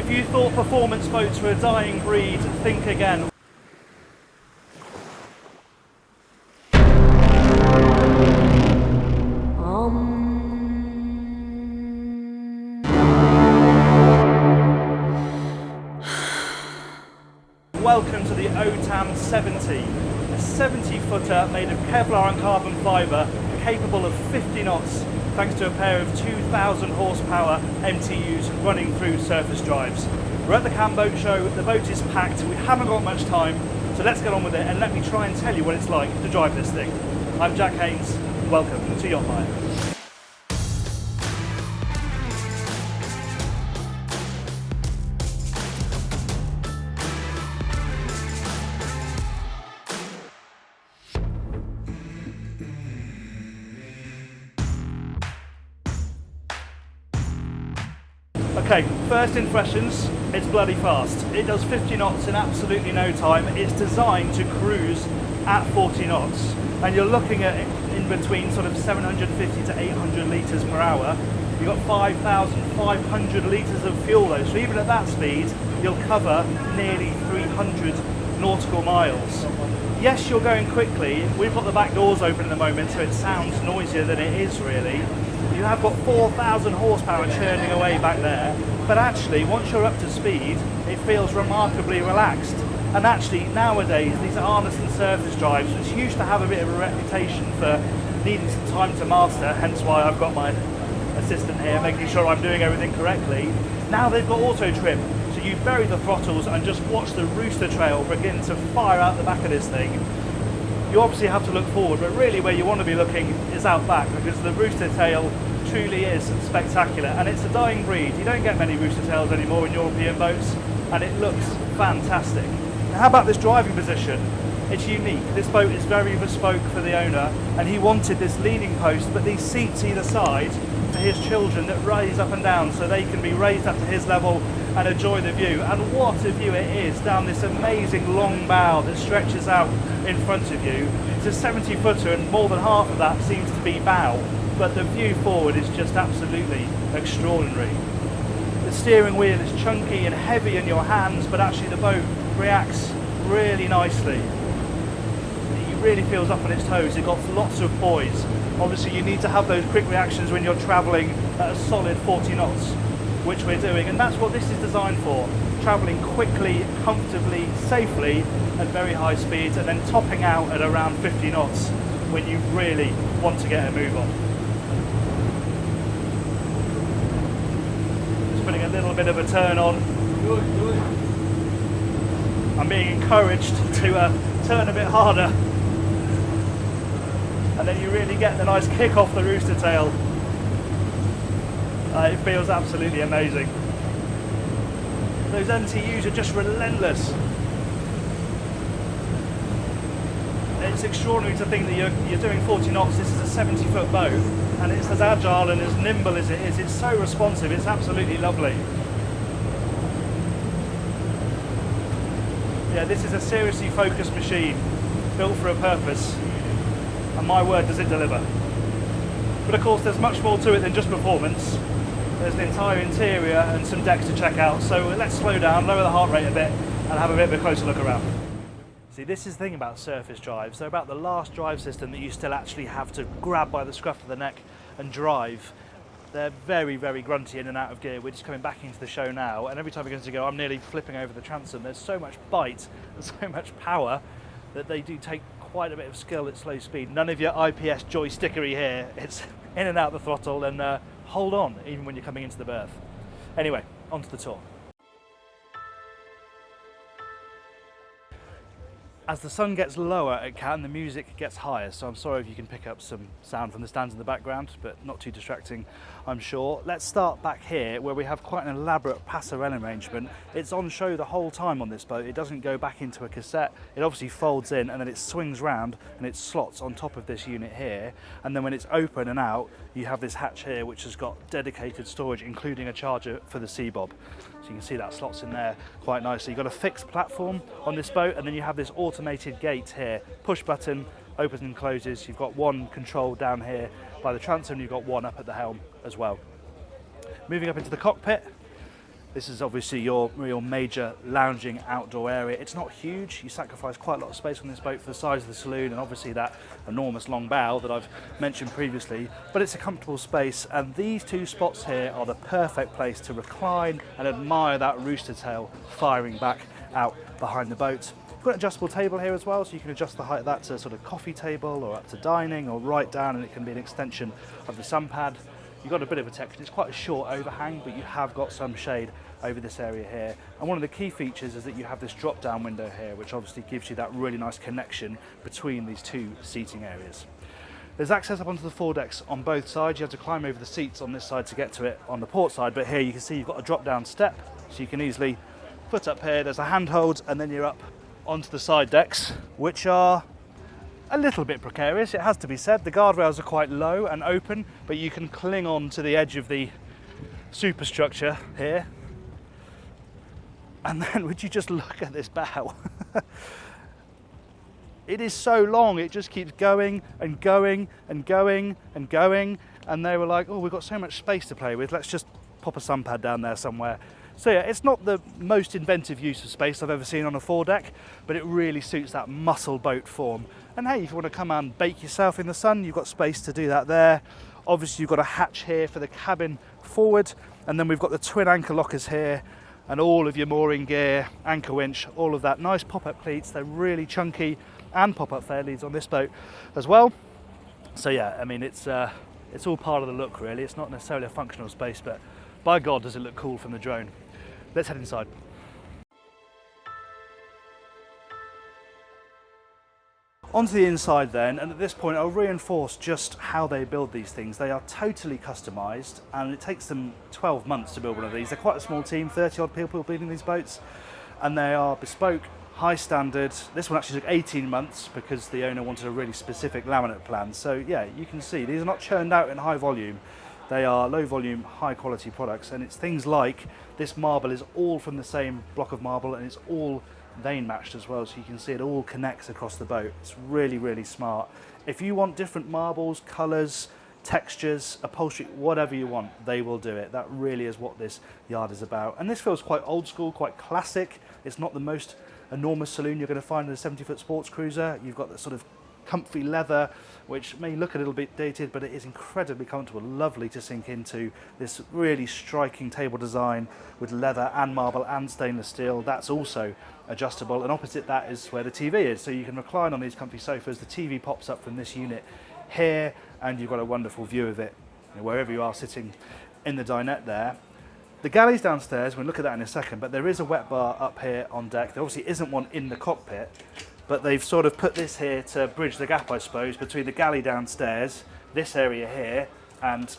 If you thought performance boats were a dying breed, think again. Welcome to the Otam 70, a 70-footer made of Kevlar and carbon fibre, capable of 50 knots thanks to a pair of 2,000 horsepower MTUs running through surface drives. We're at the Cam Boat Show, the boat is packed, we haven't got much time, so let's get on with it and let me try and tell you what it's like to drive this thing. I'm Jack Haines, welcome to YachtBuyer. Okay, first impressions, it's bloody fast. It does 50 knots in absolutely no time. It's designed to cruise at 40 knots. And you're looking at in between sort of 750 to 800 litres per hour. You've got 5,500 litres of fuel though. So even at that speed, you'll cover nearly 300 nautical miles. Yes, you're going quickly. We've got the back doors open at the moment, so it sounds noisier than it is really. You have got 4,000 horsepower churning away back there, but actually once you're up to speed it feels remarkably relaxed. And actually nowadays these harness and surface drives, which used to have a bit of a reputation for needing some time to master, hence why I've got my assistant here making sure I'm doing everything correctly, now they've got auto trim, so you bury the throttles and just watch the rooster trail begin to fire out the back of this thing. You obviously have to look forward, but really where you want to be looking is out back, because the rooster tail truly is spectacular, and it's a dying breed. You don't get many rooster tails anymore in European boats, and it looks fantastic. Now, how about this driving position? It's unique. This boat is very bespoke for the owner, and he wanted this leaning post, but these seats either side for his children that raise up and down, so they can be raised up to his level and enjoy the view. And what a view it is down this amazing long bow that stretches out in front of you. It's a 70-footer and more than half of that seems to be bow, but the view forward is just absolutely extraordinary. The steering wheel is chunky and heavy in your hands, but actually the boat reacts really nicely. It really feels up on its toes. It got lots of poise. Obviously you need to have those quick reactions when you're travelling at a solid 40 knots, which we're doing, and that's what this is designed for. Travelling quickly, comfortably, safely at very high speeds, and then topping out at around 50 knots when you really want to get a move on. Just putting a little bit of a turn on. I'm being encouraged to turn a bit harder, and then you really get the nice kick off the rooster tail. It feels absolutely amazing. Those MTUs are just relentless. It's extraordinary to think that you're doing 40 knots. This is a 70-foot boat, and it's as agile and as nimble as it is. It's so responsive. It's absolutely lovely. Yeah, this is a seriously focused machine, built for a purpose, and my word, does it deliver. But of course, there's much more to it than just performance. There's an entire interior and some decks to check out, so let's slow down, lower the heart rate a bit, and have a bit of a closer look around. See, this is the thing about surface drives. They're about the last drive system that you still actually have to grab by the scruff of the neck and drive. They're very, very grunty in and out of gear. We're just coming back into the show now, and every time we go to go, I'm nearly flipping over the transom. There's so much bite and so much power that they do take quite a bit of skill at slow speed. None of your IPS joystickery here. It's in and out the throttle, and hold on even when you're coming into the berth. Anyway, on to the tour. As the sun gets lower at Cannes, the music gets higher, so I'm sorry if you can pick up some sound from the stands in the background, but not too distracting, I'm sure. Let's start back here, where we have quite an elaborate passerelle arrangement. It's on show the whole time on this boat. It doesn't go back into a cassette. It obviously folds in, and then it swings round, and it slots on top of this unit here. And then when it's open and out, you have this hatch here, which has got dedicated storage, including a charger for the C-Bob. So you can see that slots in there quite nicely. You've got a fixed platform on this boat, and then you have this automated gate here. Push button, opens and closes. You've got one control down here by the transom, and you've got one up at the helm as well. Moving up into the cockpit, This is obviously your real major lounging outdoor area. It's not huge. You sacrifice quite a lot of space on this boat for the size of the saloon and obviously that enormous long bow that I've mentioned previously, but it's a comfortable space, and these two spots here are the perfect place to recline and admire that rooster tail firing back out behind the boat. You've got an adjustable table here as well, so you can adjust the height of that to sort of coffee table or up to dining or right down, and it can be an extension of the sun pad. You've got a bit of protection. It's quite a short overhang, but you have got some shade over this area here. And one of the key features is that you have this drop down window here, which obviously gives you that really nice connection between these two seating areas. There's access up onto the foredecks on both sides. You have to climb over the seats on this side to get to it on the port side, but here you can see you've got a drop down step, so you can easily foot up here, there's a handhold, and then you're up onto the side decks, which are a little bit precarious, it has to be said. The guardrails are quite low and open, but you can cling on to the edge of the superstructure here. And then would you just look at this bow? It is so long, it just keeps going and going and going and going. And they were like, oh, we've got so much space to play with, let's just pop a sun pad down there somewhere. So yeah, it's not the most inventive use of space I've ever seen on a foredeck, but it really suits that muscle boat form. And hey, if you want to come and bake yourself in the sun, you've got space to do that there. Obviously you've got a hatch here for the cabin forward, and then we've got the twin anchor lockers here, and all of your mooring gear, anchor winch, all of that. Nice pop-up cleats, they're really chunky, and pop-up fair leads on this boat as well. So yeah, I mean, it's all part of the look really. It's not necessarily a functional space, but by God does it look cool from the drone. Let's head inside. Onto the inside then, and at this point I'll reinforce just how they build these things. They are totally customised, and it takes them 12 months to build one of these. They're quite a small team, 30 odd people building these boats, and they are bespoke, high standard. This one actually took 18 months because the owner wanted a really specific laminate plan. So yeah, you can see these are not churned out in high volume. They are low volume, high quality products, and it's things like this marble is all from the same block of marble, and it's all vane matched as well, so you can see it all connects across the boat. It's really, really smart. If you want different marbles, colours, textures, upholstery, whatever you want, they will do it. That really is what this yard is about. And this feels quite old school, quite classic. It's not the most enormous saloon you're going to find in a 70-foot sports cruiser. You've got the sort of comfy leather, which may look a little bit dated, but it is incredibly comfortable, lovely to sink into. This really striking table design with leather and marble and stainless steel. That's also adjustable, and opposite that is where the TV is, so you can recline on these comfy sofas. The TV pops up from this unit here, and you've got a wonderful view of it, you know, wherever you are sitting in the dinette there. The galley's downstairs, we'll look at that in a second, but there is a wet bar up here on deck. There obviously isn't one in the cockpit, but they've sort of put this here to bridge the gap, I suppose, between the galley downstairs, this area here, and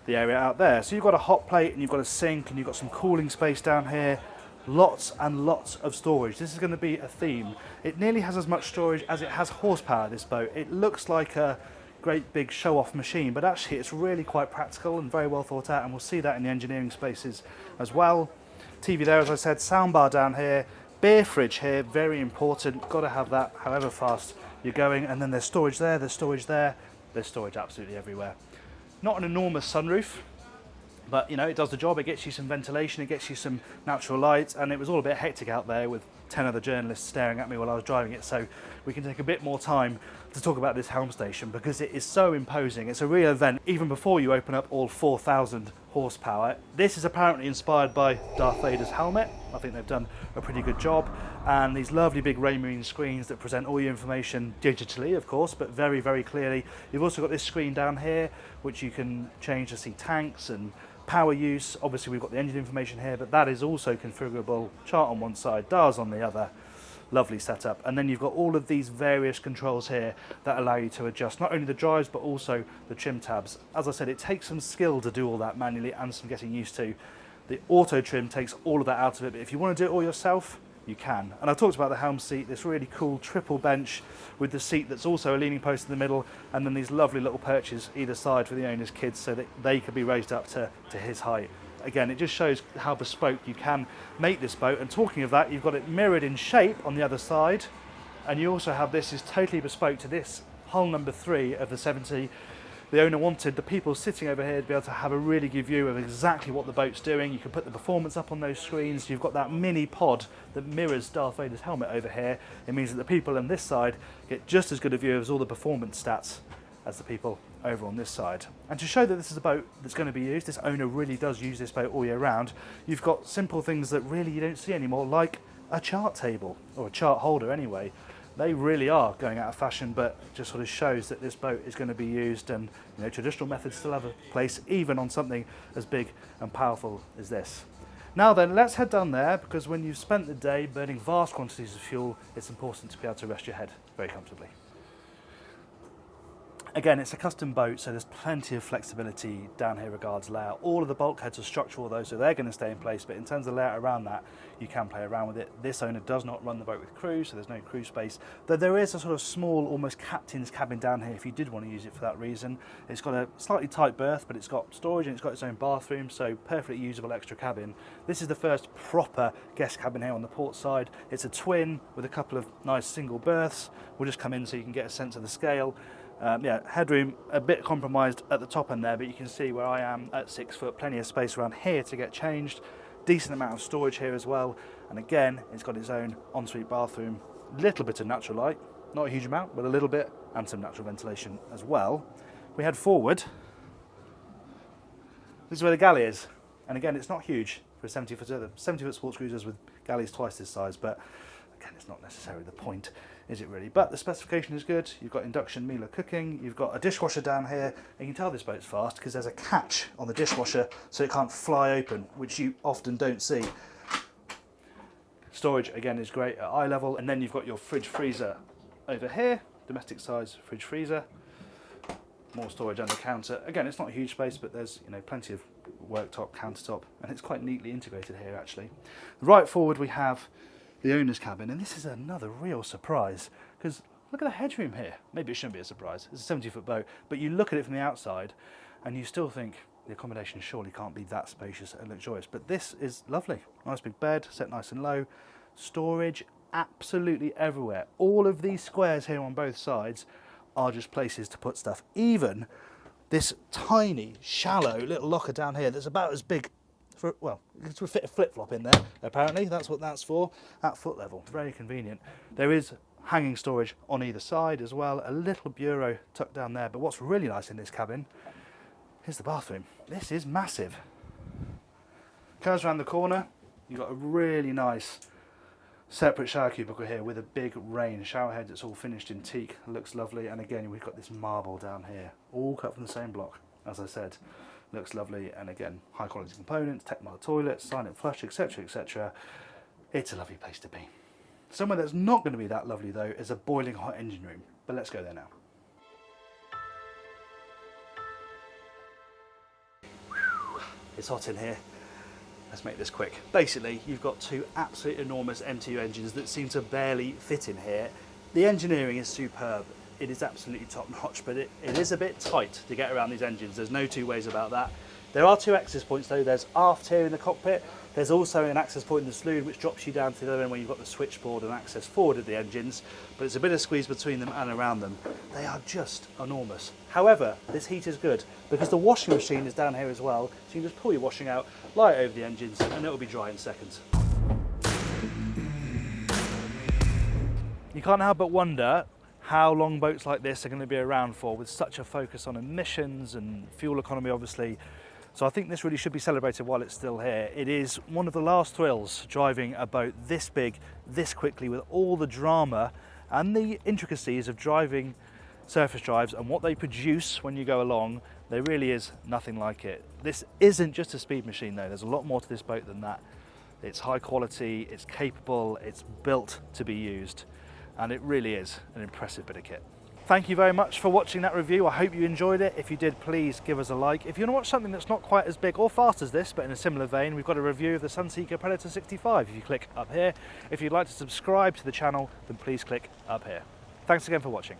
the area out there. So you've got a hot plate, and you've got a sink, and you've got some cooling space down here. Lots and lots of storage. This is going to be a theme. It nearly has as much storage as it has horsepower, this boat. It looks like a great big show-off machine, but actually it's really quite practical and very well thought out, and we'll see that in the engineering spaces as well. TV there, as I said, soundbar down here, beer fridge here, very important, got to have that however fast you're going, and then there's storage there, there's storage there, there's storage absolutely everywhere. Not an enormous sunroof, but you know, it does the job. It gets you some ventilation, it gets you some natural light, and it was all a bit hectic out there with 10 other journalists staring at me while I was driving it, so we can take a bit more time to talk about this Helm Station because it is so imposing. It's a real event even before you open up all 4,000 horsepower. This is apparently inspired by Darth Vader's helmet. I think they've done a pretty good job, and these lovely big Raymarine screens that present all your information digitally, of course, but very, very clearly. You've also got this screen down here which you can change to see tanks and power use. Obviously we've got the engine information here, but that is also configurable. Chart on one side, dials on the other. Lovely setup. And then you've got all of these various controls here that allow you to adjust not only the drives but also the trim tabs. As I said, it takes some skill to do all that manually and some getting used to. The auto trim takes all of that out of it, but if you want to do it all yourself, you can. And I've talked about the Helm seat, this really cool triple bench with the seat that's also a leaning post in the middle, and then these lovely little perches either side for the owner's kids so that they could be raised up to his height. Again, it just shows how bespoke you can make this boat. And talking of that, you've got it mirrored in shape on the other side, and you also have this is totally bespoke to this hull number 3 of the 70. the owner wanted the people sitting over here to be able to have a really good view of exactly what the boat's doing. You can put the performance up on those screens. You've got that mini pod that mirrors Darth Vader's helmet over here. It means that the people on this side get just as good a view of all the performance stats as the people over on this side. And to show that this is a boat that's going to be used, this owner really does use this boat all year round, you've got simple things that really you don't see anymore, like a chart table, or a chart holder anyway. They really are going out of fashion, but it just sort of shows that this boat is going to be used, and you know, traditional methods still have a place, even on something as big and powerful as this. Now then, let's head down there, because when you've spent the day burning vast quantities of fuel, it's important to be able to rest your head very comfortably. Again, it's a custom boat, so there's plenty of flexibility down here regards layout. All of the bulkheads are structural though, so they're going to stay in place, but in terms of layout around that, you can play around with it. This owner does not run the boat with crew, so there's no crew space, though there is a sort of small, almost captain's cabin down here if you did want to use it for that reason. It's got a slightly tight berth, but it's got storage and it's got its own bathroom, so perfectly usable extra cabin. This is the first proper guest cabin here on the port side. It's a twin with a couple of nice single berths. We'll just come in so you can get a sense of the scale. Yeah, headroom a bit compromised at the top end there, but you can see where I am at 6 foot, plenty of space around here to get changed, decent amount of storage here as well, and again it's got its own ensuite bathroom, little bit of natural light, not a huge amount but a little bit, and some natural ventilation as well. We head forward, this is where the galley is, and again it's not huge for a 70 foot sports cruisers with galleys twice this size, but again it's not necessarily the point, is it really? But the specification is good. You've got induction Miele cooking, you've got a dishwasher down here, and you can tell this boat's fast because there's a catch on the dishwasher so it can't fly open, which you often don't see. Storage again is great at eye level, and then you've got your fridge freezer over here, domestic size fridge freezer, more storage under counter. Again, it's not a huge space, but there's plenty of worktop, countertop, and it's quite neatly integrated here actually. Right forward we have the owner's cabin, and this is another real surprise because look at the headroom here. Maybe it shouldn't be a surprise, it's a 70 foot boat, but you look at it from the outside and you still think the accommodation surely can't be that spacious and luxurious, but this is lovely. Nice big bed, set nice and low, storage absolutely everywhere. All of these squares here on both sides are just places to put stuff. Even this tiny, shallow little locker down here that's about as big, well, you can fit a flip-flop in there, apparently. That's what that's for, at foot level. Very convenient. There is hanging storage on either side as well, a little bureau tucked down there, but what's really nice in this cabin, here's the bathroom. This is massive. Curves around the corner, you've got a really nice separate shower cubicle here with a big rain shower head that's all finished in teak. Looks lovely, and again we've got this marble down here, all cut from the same block, as I said. Looks lovely, and again high quality components, Techmar toilets, silent flush, etc, etc. It's a lovely place to be. Somewhere that's not going to be that lovely though is a boiling hot engine room, but let's go there now. It's hot in here. Let's make this quick. Basically, you've got two absolutely enormous MTU engines that seem to barely fit in here. The engineering is superb. It is absolutely top notch, but it is a bit tight to get around these engines. There's no two ways about that. There are two access points though. There's aft here in the cockpit. There's also an access point in the saloon which drops you down to the other end where you've got the switchboard and access forward of the engines, but it's a bit of squeeze between them and around them. They are just enormous. However, this heat is good because the washing machine is down here as well, so you can just pull your washing out, lie it over the engines, and it'll be dry in seconds. You can't help but wonder how long boats like this are going to be around for, with such a focus on emissions and fuel economy obviously. So I think this really should be celebrated while it's still here. It is one of the last thrills driving a boat this big, this quickly, with all the drama and the intricacies of driving surface drives and what they produce when you go along. There really is nothing like it. This isn't just a speed machine though, there's a lot more to this boat than that. It's high quality, it's capable, it's built to be used, and it really is an impressive bit of kit. Thank you very much for watching that review. I hope you enjoyed it. If you did, please give us a like. If you want to watch something that's not quite as big or fast as this, but in a similar vein, we've got a review of the Sunseeker Predator 65. If you click up here. If you'd like to subscribe to the channel, then please click up here. Thanks again for watching.